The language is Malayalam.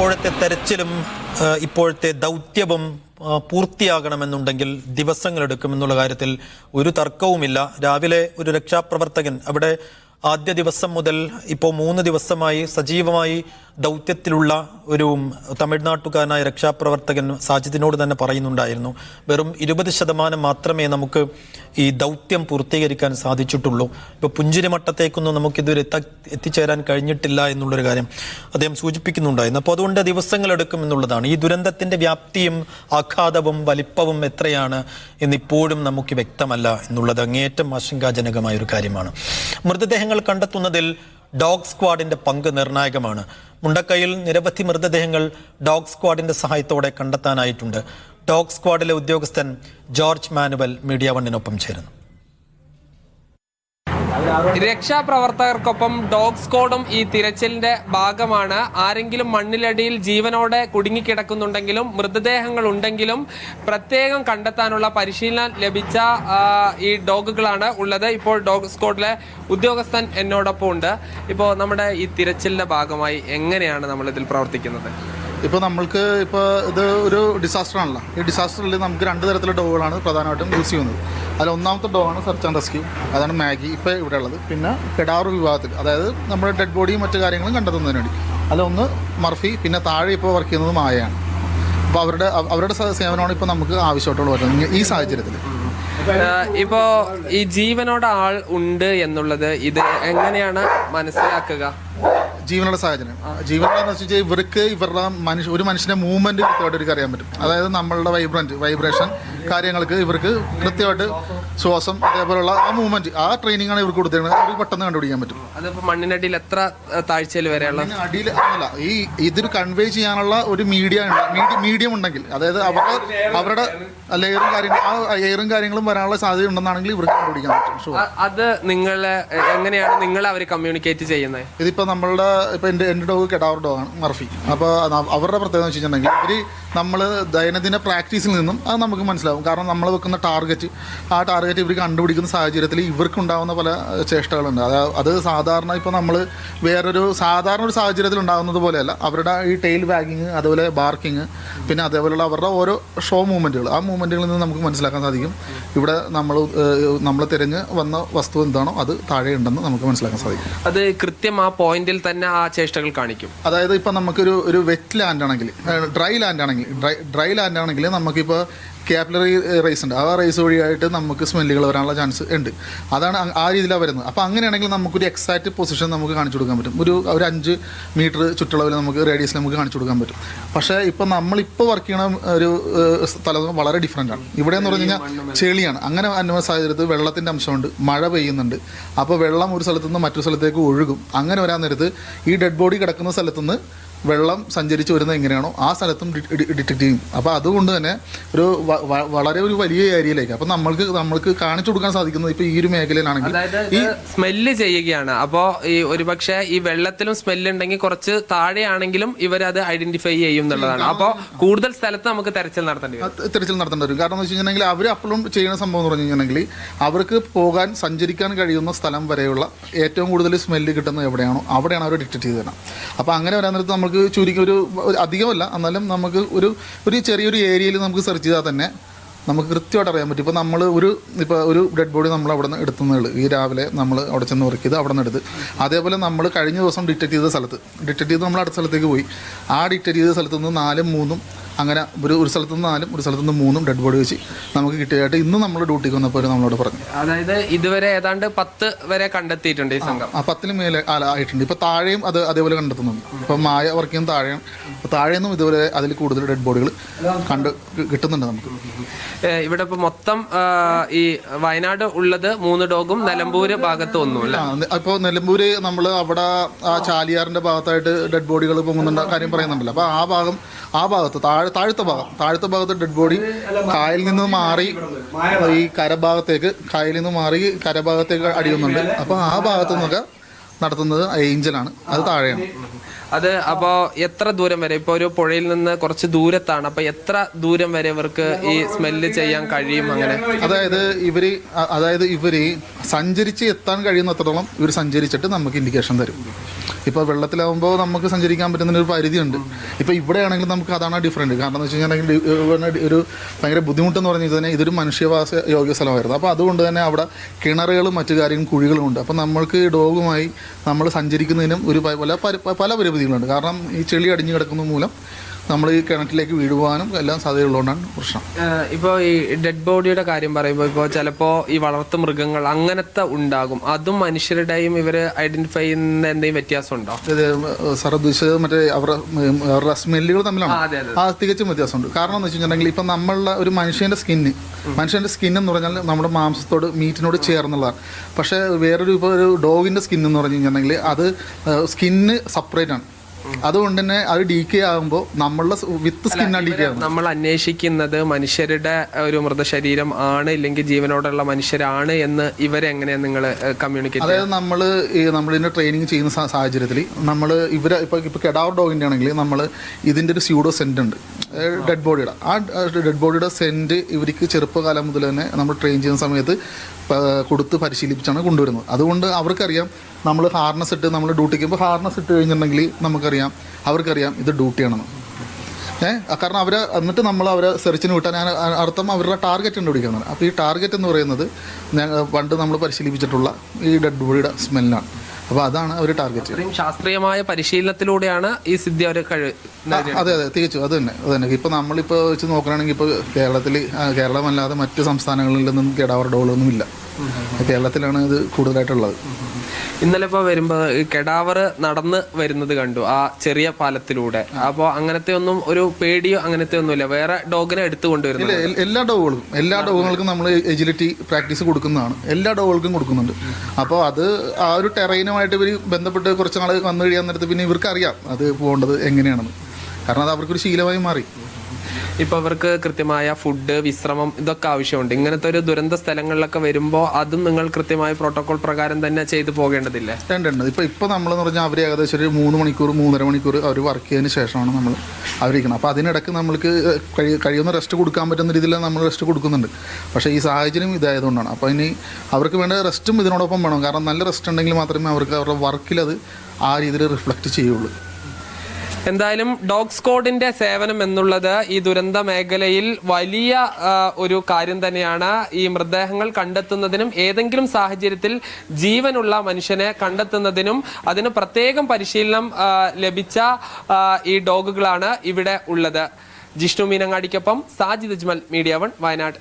ഇപ്പോഴത്തെ തെരച്ചിലും ഇപ്പോഴത്തെ ദൗത്യവും പൂർത്തിയാകണമെന്നുണ്ടെങ്കിൽ ദിവസങ്ങളെടുക്കുമെന്നുള്ള കാര്യത്തിൽ ഒരു തർക്കവുമില്ല. രാവിലെ ഒരു രക്ഷാപ്രവർത്തകൻ അവിടെ ആദ്യ ദിവസം മുതൽ ഇപ്പോൾ 3 ദിവസമായി സജീവമായി ദൗത്യത്തിലുള്ള ഒരു തമിഴ്നാട്ടുകാരനായ രക്ഷാപ്രവർത്തകൻ സാജിദിനോട് തന്നെ പറയുന്നുണ്ടായിരുന്നു, വെറും 20% മാത്രമേ നമുക്ക് ഈ ദൗത്യം പൂർത്തീകരിക്കാൻ സാധിച്ചിട്ടുള്ളൂ. ഇപ്പോൾ പുഞ്ചിരിമട്ടത്തേക്കൊന്നും നമുക്കിതുവരെ എത്തിച്ചേരാൻ കഴിഞ്ഞിട്ടില്ല എന്നുള്ളൊരു കാര്യം അദ്ദേഹം സൂചിപ്പിക്കുന്നുണ്ടായിരുന്നു. അപ്പോൾ അതുകൊണ്ട് ദിവസങ്ങളെടുക്കും എന്നുള്ളതാണ്. ഈ ദുരന്തത്തിൻ്റെ വ്യാപ്തിയും ആഘാതവും വലിപ്പവും എത്രയാണ് എന്നിപ്പോഴും നമുക്ക് വ്യക്തമല്ല എന്നുള്ളത് അങ്ങേയറ്റം ആശങ്കാജനകമായ ഒരു കാര്യമാണ്. മൃതദേഹങ്ങൾ കണ്ടെത്തുന്നതിൽ ഡോഗ് സ്ക്വാഡിന്റെ പങ്ക് നിർണായകമാണ്. മുണ്ടക്കൈയിൽ നിരവധി മൃതദേഹങ്ങൾ ഡോഗ് സ്ക്വാഡിന്റെ സഹായത്തോടെ കണ്ടെത്താനായിട്ടുണ്ട്. ഡോഗ് സ്ക്വാഡിലെ ഉദ്യോഗസ്ഥൻ ജോർജ് മാനുവൽ മീഡിയ വണ്ണിനൊപ്പം ചേരുന്നു. രക്ഷാപ്രവർത്തകർക്കൊപ്പം ഡോഗ് സ്ക്വാഡും ഈ തിരച്ചിലിന്റെ ഭാഗമാണ്. ആരെങ്കിലും മണ്ണിലടിയിൽ ജീവനോടെ കുടുങ്ങിക്കിടക്കുന്നുണ്ടെങ്കിലും മൃതദേഹങ്ങൾ ഉണ്ടെങ്കിലും പ്രത്യേകം കണ്ടെത്താനുള്ള പരിശീലനം ലഭിച്ച ഈ ഡോഗുകളാണ് ഉള്ളത്. ഇപ്പോൾ ഡോഗ് സ്ക്വാഡിലെ ഉദ്യോഗസ്ഥൻ എന്നോടൊപ്പം ഉണ്ട്. ഇപ്പോൾ നമ്മുടെ ഈ തിരച്ചിലിന്റെ ഭാഗമായി എങ്ങനെയാണ് നമ്മൾ ഇതിൽ പ്രവർത്തിക്കുന്നത്? ഇപ്പോൾ നമ്മൾക്ക് ഇത് ഒരു ഡിസാസ്റ്റർ ആണല്ലോ. ഈ ഡിസാസ്റ്ററിൽ നമുക്ക് 2 തരത്തിലുള്ള ഡോഗുകളാണ് പ്രധാനമായിട്ടും യൂസ് ചെയ്യുന്നത്. അതിൽ ഒന്നാമത്തെ ഡോഗാണ് സെർച്ച് ആൻഡ് റെസ്ക്യൂ, അതാണ് മാഗി ഇപ്പോൾ ഇവിടെ ഉള്ളത്. പിന്നെ കെഡാവർ വിഭാഗത്തിൽ, അതായത് നമ്മുടെ ഡെഡ് ബോഡിയും മറ്റു കാര്യങ്ങളും കണ്ടെത്തുന്നതിന് വേണ്ടി അതിലൊന്ന് മർഫി, പിന്നെ താഴെ ഇപ്പോൾ വർക്ക് ചെയ്യുന്നത് മായയാണ്. അപ്പോൾ അവരുടെ സേവനമാണ് ഇപ്പോൾ നമുക്ക് ആവശ്യമായിട്ടുള്ള വരുന്നത് ഈ സാഹചര്യത്തിൽ. ഇപ്പോൾ ഈ ജീവനോടെ ആൾ ഉണ്ട് എന്നുള്ളത് ഇത് എങ്ങനെയാണ് മനസ്സിലാക്കുക? ജീവനുള്ള സാഹചര്യം ജീവനുള്ളതെന്ന് വെച്ച് കഴിഞ്ഞാൽ ഇവർക്ക് ഇവരുടെ ഒരു മനുഷ്യൻ്റെ മൂവ്മെൻറ്റ് കൃത്യമായിട്ട് ഇവർക്ക് അറിയാൻ പറ്റും. അതായത് നമ്മളുടെ വൈബ്രേഷൻ കാര്യങ്ങൾക്ക് ഇവർക്ക് കൃത്യമായിട്ട് ശ്വാസം അതേപോലുള്ള ആ മൂവ്മെൻറ്റ്, ആ ട്രെയിനിങ്ങാണ് ഇവർക്ക് കൊടുത്തിരുന്നത്. അവർ പെട്ടെന്ന് കണ്ടുപിടിക്കാൻ പറ്റും. അതിപ്പോൾ മണ്ണിനടിയിൽ എത്ര താഴ്ചയിൽ വരെയുള്ള അടിയിൽ അല്ല, ഇതൊരു കൺവേ ചെയ്യാനുള്ള ഒരു മീഡിയം ഉണ്ടെങ്കിൽ, അതായത് അവരുടെ എയറും കാര്യങ്ങളും വരാനുള്ള സാധ്യത ഉണ്ടെന്നാണെങ്കിൽ ഇവർക്ക് കണ്ടുപിടിക്കാൻ പറ്റും. അത് എങ്ങനെയാണ് നിങ്ങൾ അവർ കമ്മ്യൂണിക്കേറ്റ് ചെയ്യുന്നത്? ഇതിപ്പോൾ നമ്മളുടെ എൻ്റെ ഡോഗ് കെഡാവർ ഡോഗാണ് മർഫി. അപ്പോൾ അവരുടെ പ്രത്യേകത എന്ന് വെച്ചിട്ടുണ്ടെങ്കിൽ നമ്മൾ ദൈനംദിന പ്രാക്ടീസിൽ നിന്നും അത് നമുക്ക് മനസ്സിലാവും. കാരണം നമ്മൾ വെക്കുന്ന ടാർഗറ്റ് ഇവർ കണ്ടുപിടിക്കുന്ന സാഹചര്യത്തിൽ ഇവർക്കുണ്ടാകുന്ന പല ചേഷ്ടകളുണ്ട്. അത് സാധാരണ ഇപ്പോൾ നമ്മൾ സാധാരണ ഒരു സാഹചര്യത്തിൽ ഉണ്ടാകുന്നത് പോലെയല്ല. അവരുടെ ഈ ടെയിൽ വാഗിങ്, അതുപോലെ ബാർക്കിങ്, പിന്നെ അതേപോലെയുള്ള അവരുടെ ഓരോ ഷോ മൂവ്മെൻറ്റുകൾ, ആ മൂവ്മെൻറ്റുകളിൽ നിന്ന് നമുക്ക് മനസ്സിലാക്കാൻ സാധിക്കും ഇവിടെ നമ്മൾ തിരഞ്ഞ് വന്ന വസ്തു എന്താണോ അത് താഴെ ഉണ്ടെന്ന് നമുക്ക് മനസ്സിലാക്കാൻ സാധിക്കും. അത് കൃത്യം ആ പോയിന്റിൽ തന്നെ ആ ചേഷ്ടകൾ കാണിക്കും. അതായത് ഇപ്പം നമുക്കൊരു വെറ്റ് ലാൻഡ് ആണെങ്കിൽ, ഡ്രൈ ലാൻഡ് ആണെങ്കിൽ നമുക്കിപ്പോൾ ക്യാപ്പിലറി റേസ് ഉണ്ട്. ആ റേസ് വഴിയായിട്ട് നമുക്ക് സ്മെല്ലുകൾ വരാനുള്ള ചാൻസ് ഉണ്ട്. അതാണ് ആ രീതിയിലാണ് വരുന്നത്. അപ്പോൾ അങ്ങനെയാണെങ്കിൽ നമുക്കൊരു എക്സാക്റ്റ് പൊസിഷൻ നമുക്ക് കാണിച്ചു കൊടുക്കാൻ പറ്റും. ഒരു 5 മീറ്റർ ചുറ്റളവിൽ നമുക്ക് റേഡിയസിൽ നമുക്ക് കാണിച്ചു കൊടുക്കാൻ പറ്റും. പക്ഷേ ഇപ്പം നമ്മളിപ്പോൾ വർക്ക് ചെയ്യണ ഒരു സ്ഥലം വളരെ ഡിഫറെൻ്റ് ആണ്. ഇവിടെ എന്ന് പറഞ്ഞു കഴിഞ്ഞാൽ ചെളിയാണ്. അങ്ങനെ അനുഭവ സാഹചര്യത്തിൽ വെള്ളത്തിൻ്റെ അംശമുണ്ട്, മഴ പെയ്യുന്നുണ്ട്. അപ്പോൾ വെള്ളം ഒരു സ്ഥലത്തു നിന്ന് മറ്റൊരു സ്ഥലത്തേക്ക് ഒഴുകും. അങ്ങനെ വരാൻ നേരത്ത് ഈ ഡെഡ് ബോഡി കിടക്കുന്ന സ്ഥലത്തുനിന്ന് വെള്ളം സഞ്ചരിച്ച് വരുന്നത് എങ്ങനെയാണോ ആ സ്ഥലത്തും ഡിറ്റക്ട് ചെയ്യും. അപ്പോൾ അതുകൊണ്ട് തന്നെ വളരെ ഒരു വലിയ ഏരിയയിലേക്ക് അപ്പോൾ നമ്മൾക്ക് കാണിച്ചു കൊടുക്കാൻ സാധിക്കുന്നത് ഇപ്പോൾ ഈ ഒരു മേഖലയിലാണെങ്കിൽ ഈ സ്മെല്ല് ചെയ്യുകയാണ്. അപ്പോൾ ഈ ഒരുപക്ഷെ ഈ വെള്ളത്തിലും സ്മെല്ല് ഉണ്ടെങ്കിൽ കുറച്ച് താഴെയാണെങ്കിലും ഇവരത് ഐഡന്റിഫൈ ചെയ്യും എന്നുള്ളതാണ്. അപ്പോൾ കൂടുതൽ സ്ഥലത്ത് നമുക്ക് തെരച്ചിൽ നടത്തേണ്ടി വരും. കാരണം എന്ന് വെച്ച് കഴിഞ്ഞിട്ടുണ്ടെങ്കിൽ അവർ അപ്പോഴും ചെയ്യുന്ന സംഭവം എന്ന് പറഞ്ഞു കഴിഞ്ഞിട്ടുണ്ടെങ്കിൽ അവർക്ക് സഞ്ചരിക്കാൻ കഴിയുന്ന സ്ഥലം വരെയുള്ള ഏറ്റവും കൂടുതൽ സ്മെല്ല് കിട്ടുന്നത് എവിടെയാണോ അവിടെയാണ് അവർ ഡിറ്റക്ട് ചെയ്ത് തരണം. അപ്പോൾ അങ്ങനെ വരാൻ നേരത്ത് നമുക്ക് ചുരുക്കി ഒരു അധികമല്ല, എന്നാലും നമുക്ക് ഒരു ചെറിയൊരു ഏരിയയിൽ നമുക്ക് സെർച്ച് ചെയ്താൽ തന്നെ നമുക്ക് കൃത്യമായിട്ട് അറിയാൻ പറ്റും. ഇപ്പോൾ ഒരു ഡെഡ് ബോഡി നമ്മൾ അവിടെ നിന്ന് എടുത്തുന്നുള്ളൂ. ഈ രാവിലെ നമ്മൾ അവിടെ ചെന്ന് വർക്ക് ചെയ്ത് അവിടെ നിന്ന് എടുത്ത്, അതേപോലെ നമ്മൾ കഴിഞ്ഞ ദിവസം ഡിറ്റക്ട് ചെയ്ത് നമ്മൾ അടുത്ത സ്ഥലത്തേക്ക് പോയി. ആ ഡിറ്റക്ട് ചെയ്ത സ്ഥലത്ത് നിന്ന് 4, 3 അങ്ങനെ ഒരു സ്ഥലത്ത് നിന്ന് 4 ഒരു സ്ഥലത്ത് നിന്ന് 3 ഡെഡ് ബോഡി വെച്ച് നമുക്ക് കിട്ടിയായിട്ട് ഇന്ന് നമ്മൾ ഡ്യൂട്ടിക്ക് വന്നപ്പോൾ നമ്മളോട് പറഞ്ഞു. അതായത് ഇതുവരെ ഏതാണ്ട് 10 വരെ കണ്ടെത്തിയിട്ടുണ്ട് ഈ സംഘം. 10 മേലെ ആയിട്ടുണ്ട്. ഇപ്പോൾ താഴെയും അതേപോലെ കണ്ടെത്തുന്നുണ്ട്. ഇപ്പം മായ വർക്ക് ചെയ്യുന്ന താഴെയാണ്. അപ്പോൾ താഴെയൊന്നും ഇതുവരെ അതിൽ കൂടുതൽ ഡെഡ് ബോഡികൾ കിട്ടുന്നുണ്ട് നമുക്ക്. ഇവിടെ ഇപ്പോൾ മൊത്തം ഈ വയനാട് ഉള്ളത് 3 ഡോഗും നിലമ്പൂര് ഭാഗത്ത് ഒന്നുമില്ല. ഇപ്പോൾ നിലമ്പൂര് നമ്മൾ അവിടെ ആ ചാലിയാറിൻ്റെ ഭാഗത്തായിട്ട് ഡെഡ് ബോഡികൾ പൊങ്ങുന്നുണ്ട് കാര്യം പറയുന്നുണ്ടല്ലോ. അപ്പോൾ ആ ഭാഗത്ത് താഴത്തെ ഭാഗത്ത് ഡെഡ് ബോഡി കായലിൽ നിന്ന് മാറി ഈ കരഭാഗത്തേക്ക് അടിയുന്നുണ്ട്. അപ്പോൾ ആ ഭാഗത്തു നിന്നൊക്കെ നടത്തുന്നത് ഏഞ്ചലാണ്, അത് താഴെയാണ്. അത് അപ്പോൾ എത്ര ദൂരം വരെ, ഇപ്പോൾ ഒരു പുഴയിൽ നിന്ന് കുറച്ച് ദൂരത്താണ്, അപ്പോൾ എത്ര ദൂരം വരെ ഇവർക്ക് ഈ സ്മെല്ല് ചെയ്യാൻ കഴിയും? അങ്ങനെ അതായത് ഇവര് സഞ്ചരിച്ച് എത്താൻ കഴിയുന്നത്രത്തോളം ഇവർ സഞ്ചരിച്ചിട്ട് നമുക്ക് ഇൻഡിക്കേഷൻ തരും. ഇപ്പോൾ വെള്ളത്തിലാവുമ്പോൾ നമുക്ക് സഞ്ചരിക്കാൻ പറ്റുന്ന ഒരു പരിധിയുണ്ട്. ഇപ്പോൾ ഇവിടെയാണെങ്കിൽ നമുക്ക് അതാണ് ഡിഫറൻറ്റ്. കാരണം എന്ന് വെച്ച് കഴിഞ്ഞാൽ ഒരു ഭയങ്കര ബുദ്ധിമുട്ടെന്ന് പറഞ്ഞാൽ തന്നെ ഇതൊരു മനുഷ്യവാസ യോഗ്യ സ്ഥലമായിരുന്നു. അപ്പോൾ അതുകൊണ്ട് തന്നെ അവിടെ കിണറുകളും മറ്റു കാര്യങ്ങളും കുഴികളും ഉണ്ട്. അപ്പോൾ നമ്മൾക്ക് ഡോഗുമായി നമ്മൾ സഞ്ചരിക്കുന്നതിനും ഒരു പല പരിമിതികളുണ്ട്. കാരണം ഈ ചെളി അടിഞ്ഞു കിടക്കുന്ന മൂലം നമ്മൾ ഈ കിണറ്റിലേക്ക് വീഴുവാനും എല്ലാം സാധ്യതയുള്ളതുകൊണ്ടാണ് പ്രശ്നം. ഇപ്പോൾ ഈ ഡെഡ് ബോഡിയുടെ കാര്യം പറയുമ്പോൾ ഇപ്പോൾ ചിലപ്പോൾ ഈ വളർത്തു മൃഗങ്ങൾ അങ്ങനത്തെ ഉണ്ടാകും, അതും മനുഷ്യരുടെയും ഇവർ ഐഡന്റിഫൈ ചെയ്യുന്ന എന്തെങ്കിലും വ്യത്യാസം ഉണ്ടോ? സാർ ഉദ്ദേശിച്ചത് മറ്റേ അവരുടെ സ്മെല്ലുകൾ തമ്മിലാണ്. തികച്ചും വ്യത്യാസമുണ്ട്. കാരണം എന്ന് വെച്ച് കഴിഞ്ഞിട്ടുണ്ടെങ്കിൽ ഇപ്പം നമ്മളുടെ ഒരു മനുഷ്യൻ്റെ സ്കിൻ എന്ന് പറഞ്ഞാൽ നമ്മുടെ മാംസത്തോട് മീറ്റിനോട് ചേർന്നുള്ളതാണ്. പക്ഷേ വേറൊരു ഇപ്പോൾ ഒരു ഡോഗിൻ്റെ സ്കിൻ എന്ന് പറഞ്ഞു കഴിഞ്ഞിട്ടുണ്ടെങ്കിൽ അത് സ്കിന്ന് സെപ്പറേറ്റ് ആണ്. അതുകൊണ്ട് തന്നെ അത് ഡീക്കേ ആകുമ്പോൾ നമ്മളുടെ വിത്ത് സ്കിന്നാണ് ഡീക്കേ ആകുന്നത്. നമ്മൾ അന്വേഷിക്കുന്നത് മനുഷ്യരുടെ ഒരു മൃതശരീരം ആണ്, ഇല്ലെങ്കിൽ ജീവനോടുള്ള മനുഷ്യരാണ് എന്ന് ഇവരെങ്ങനെയാണ് നിങ്ങൾ കമ്മ്യൂണിക്കേറ്റ്? അതായത് നമ്മളിതിൻ്റെ ട്രെയിനിങ് ചെയ്യുന്ന സാഹചര്യത്തിൽ നമ്മൾ ഇപ്പോൾ കെഡാവർ ഡോഗിൻ്റെ ആണെങ്കിൽ നമ്മൾ ഇതിൻ്റെ ഒരു സ്യൂഡോ സെൻറ്റ് ഉണ്ട് ഡെഡ് ബോഡിയുടെ. ആ ഡെഡ് ബോഡിയുടെ സെൻറ്റ് ഇവർക്ക് ചെറുപ്പകാലം മുതൽ തന്നെ നമ്മൾ ട്രെയിൻ ചെയ്യുന്ന സമയത്ത് കൊടുത്ത് പരിശീലിപ്പിച്ചാണ് കൊണ്ടുവരുന്നത്. അതുകൊണ്ട് അവർക്കറിയാം നമ്മൾ ഹാർനസ് ഇട്ട് നമ്മൾ ഡ്യൂട്ടിക്ക് ഇപ്പോൾ ഹാർനസ് ഇട്ട് കഴിഞ്ഞിട്ടുണ്ടെങ്കിൽ അവർക്കറിയാം ഇത് ഡ്യൂട്ടിയാണെന്ന്. കാരണം എന്നിട്ട് നമ്മൾ അവരെ സെർച്ചിന് വിട്ടാൽ അർത്ഥം അവരുടെ ടാർഗറ്റ് കണ്ടുപിടിക്കുന്നത്. അപ്പോൾ ഈ ടാർഗറ്റ് എന്ന് പറയുന്നത് പണ്ട് നമ്മൾ പരിശീലിപ്പിച്ചിട്ടുള്ള ഈ ഡെഡ് ബോഡിയുടെ സ്മെല്ലാണ്. അപ്പോൾ അതാണ് അവർ ടാർഗറ്റ്. ശാസ്ത്രീയമായ പരിശീലനത്തിലൂടെയാണ് ഈ സിദ്ധി അവർ അതെ തികച്ചും അത് തന്നെ. ഇപ്പോൾ നമ്മളിപ്പോൾ വെച്ച് നോക്കുകയാണെങ്കിൽ ഇപ്പോൾ കേരളമല്ലാതെ മറ്റ് സംസ്ഥാനങ്ങളിലൊന്നും കെടാവർ ഡോളൊന്നും ഇല്ല. കേരളത്തിലാണ് ഇത് കൂടുതലായിട്ടുള്ളത്. ഇന്നലെ ഇപ്പോൾ വരുമ്പോൾ കെടാവർ നടന്ന് വരുന്നത് കണ്ടു ആ ചെറിയ പാലത്തിലൂടെ. അപ്പോൾ അങ്ങനത്തെ ഒന്നും ഒരു പേടിയോ അങ്ങനത്തെ ഒന്നുമില്ല, വേറെ ഡോഗിനെ എടുത്തു കൊണ്ടുവരുന്നില്ല? എല്ലാ ഡോഗുകൾക്കും നമ്മൾ എജിലിറ്റി പ്രാക്ടീസ് കൊടുക്കുന്നതാണ്. എല്ലാ ഡോഗുകൾക്കും കൊടുക്കുന്നുണ്ട്. അപ്പോൾ അത് ആ ഒരു ടെറൈനുമായിട്ട് ഇവർ ബന്ധപ്പെട്ട് കുറച്ച് നാൾ വന്നു കഴിയാൻ നേരത്ത് പിന്നെ ഇവർക്കറിയാം അത് പോകേണ്ടത് എങ്ങനെയാണെന്ന്. കാരണം അത് അവർക്കൊരു ശീലമായി മാറി. ഇപ്പോൾ അവർക്ക് കൃത്യമായ ഫുഡ്, വിശ്രമം ഇതൊക്കെ ആവശ്യമുണ്ട്. ഇങ്ങനത്തെ ഒരു ദുരന്ത സ്ഥലങ്ങളിലൊക്കെ വരുമ്പോൾ അതും നിങ്ങൾ കൃത്യമായ പ്രോട്ടോകോൾ പ്രകാരം തന്നെ ചെയ്തു പോകേണ്ടതില്ലേ? ഉണ്ട്. ഇപ്പോൾ നമ്മളെന്ന് പറഞ്ഞാൽ അവർ ഏകദേശം ഒരു 3-3.5 മണിക്കൂർ അവർ വർക്ക് ചെയ്തതിന് ശേഷമാണ് നമ്മൾ അവരിക്കുന്നത്. അപ്പോൾ അതിനിടയ്ക്ക് നമ്മൾക്ക് കഴിയുന്ന റെസ്റ്റ് കൊടുക്കാൻ പറ്റുന്ന രീതിയിൽ നമ്മൾ റെസ്റ്റ് കൊടുക്കുന്നുണ്ട്. പക്ഷേ ഈ സാഹചര്യം ഇതായതുകൊണ്ടാണ്. അപ്പോൾ ഇനി അവർക്ക് വേണ്ട റെസ്റ്റും ഇതിനോടൊപ്പം വേണം. കാരണം നല്ല റെസ്റ്റ് ഉണ്ടെങ്കിൽ മാത്രമേ അവർക്ക് അവരുടെ വർക്കിൽ അത് ആ രീതിയിൽ റിഫ്ലക്റ്റ് ചെയ്യുള്ളൂ. എന്തായാലും ഡോഗ് സ്ക്വാഡിന്റെ സേവനം എന്നുള്ളത് ഈ ദുരന്ത മേഖലയിൽ വലിയ ഒരു കാര്യം തന്നെയാണ്. ഈ മൃതദേഹങ്ങൾ കണ്ടെത്തുന്നതിനും ഏതെങ്കിലും സാഹചര്യത്തിൽ ജീവനുള്ള മനുഷ്യനെ കണ്ടെത്തുന്നതിനും അതിന് പ്രത്യേകം പരിശീലനം ലഭിച്ച ഈ ഡോഗുകളാണ് ഇവിടെ ഉള്ളത്. ജിഷ്ണു മീനങ്ങാടിക്കൊപ്പം സാജിദ് അജ്മൽ, മീഡിയ 1 വയനാട്.